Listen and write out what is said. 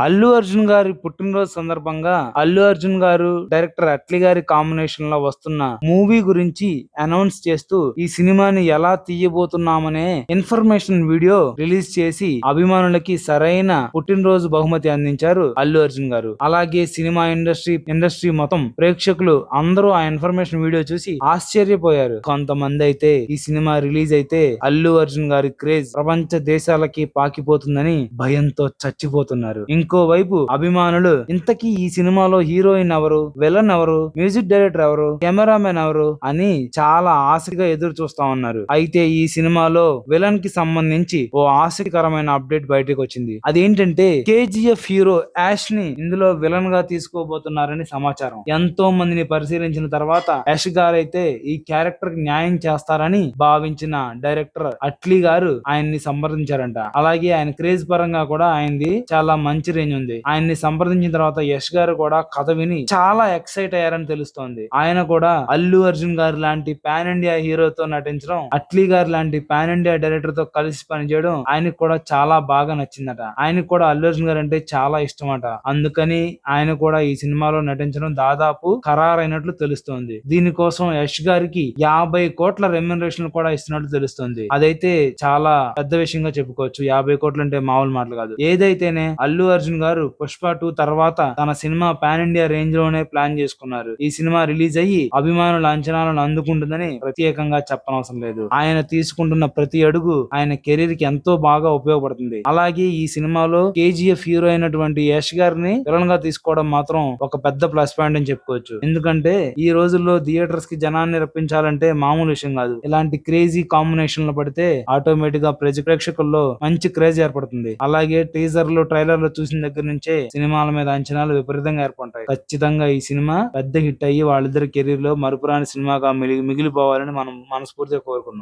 అల్లు అర్జున్ గారి పుట్టినరోజు సందర్భంగా అల్లు అర్జున్ గారు డైరెక్టర్ అట్లీ గారి కాంబినేషన్ లో వస్తున్న మూవీ గురించి అనౌన్స్ చేస్తూ ఈ సినిమాని ఎలా తీయబోతున్నామనే ఇన్ఫర్మేషన్ వీడియో రిలీజ్ చేసి అభిమానులకి సరైన పుట్టినరోజు బహుమతి అందించారు అల్లు అర్జున్ గారు. అలాగే సినిమా ఇండస్ట్రీ మొత్తం ప్రేక్షకులు అందరూ ఆ ఇన్ఫర్మేషన్ వీడియో చూసి ఆశ్చర్యపోయారు. కొంతమంది అయితే ఈ సినిమా రిలీజ్ అయితే అల్లు అర్జున్ గారి క్రేజ్ ప్రపంచ దేశాలకి పాకిపోతుందని భయంతో చచ్చిపోతున్నారు. ఇంకోవైపు అభిమానులు ఇంతకీ ఈ సినిమాలో హీరోయిన్ ఎవరు, విలన్ ఎవరు, మ్యూజిక్ డైరెక్టర్ ఎవరు, కెమెరామెన్ ఎవరు అని చాలా ఆసక్తిగా ఎదురు చూస్తా ఉన్నారు. అయితే ఈ సినిమాలో విలన్ కి సంబంధించి ఓ ఆసక్తికరమైన అప్డేట్ బయటకు వచ్చింది. అదేంటంటే కేజీఎఫ్ హీరో యాష్ ని ఇందులో విలన్ గా తీసుకోబోతున్నారని సమాచారం. ఎంతో మందిని పరిశీలించిన తర్వాత యాష్ గారైతే ఈ క్యారెక్టర్ కి న్యాయం చేస్తారని భావించిన డైరెక్టర్ అట్లీ గారు ఆయన్ని సంప్రదించారంట. అలాగే ఆయన క్రేజ్ పరంగా కూడా ఆయనది చాలా మంచి రేంజ్ ఉంది. ఆయన్ని సంప్రదించిన తర్వాత యష్ గారు కూడా కథ విని చాలా ఎక్సైట్ అయ్యారని తెలుస్తోంది. ఆయన కూడా అల్లు అర్జున్ గారు లాంటి పాన్ ఇండియా హీరోతో నటించడం, అట్లీ గారు లాంటి పాన్ ఇండియా డైరెక్టర్ తో కలిసి పనిచేయడం ఆయనకు కూడా చాలా బాగా నచ్చిందట. ఆయనకు కూడా అల్లు అర్జున్ గారు అంటే చాలా ఇష్టం అట. అందుకని ఆయన కూడా ఈ సినిమాలో నటించడం దాదాపు ఖరారైనట్లు తెలుస్తోంది. దీనికోసం యష్ గారికి 50 కోట్ల రెమ్యునరేషన్ కూడా ఇస్తున్నట్లు తెలుస్తోంది. అదైతే చాలా పెద్ద విషయంగా చెప్పుకోవచ్చు. 50 కోట్లు అంటే మామూలు మాటలు కాదు. ఏదైతేనే అల్లు అర్జున్ గారు పుష్ప 2 తర్వాత తన సినిమా పాన్ ఇండియా రేంజ్ లోనే ప్లాన్ చేసుకున్నారు. ఈ సినిమా రిలీజ్ అయ్యి అభిమానుల అంచనాలను అందుకుంటుందని ప్రత్యేకంగా చెప్పనవసరం లేదు. ఆయన తీసుకుంటున్న ప్రతి అడుగు ఆయన కెరీర్ కి ఎంతో బాగా ఉపయోగపడుతుంది. అలాగే ఈ సినిమాలో కేజీఎఫ్ హీరో అయినటువంటి యష్ గారిని విలన్ గా తీసుకోవడం మాత్రం ఒక పెద్ద ప్లస్ పాయింట్ అని చెప్పుకోవచ్చు. ఎందుకంటే ఈ రోజుల్లో థియేటర్స్ కి జనాన్ని రప్పించాలంటే మామూలు విషయం కాదు. ఇలాంటి క్రేజీ కాంబినేషన్ లో పడితే ఆటోమేటిక్ గా ప్రేక్షకుల్లో మంచి క్రేజ్ ఏర్పడుతుంది. అలాగే టీజర్లు ట్రైలర్లు చూసిన దగ్గర నుంచే సినిమాల మీద అంచనాలు విపరీతంగా ఏర్పడతాయి. ఖచ్చితంగా ఈ సినిమా పెద్ద హిట్ అయ్యి వాళ్ళిద్దరి కెరీర్ లో మరుపురాని సినిమాగా మిగిలిపోవాలని మనం మనస్ఫూర్తిగా కోరుకున్నాం.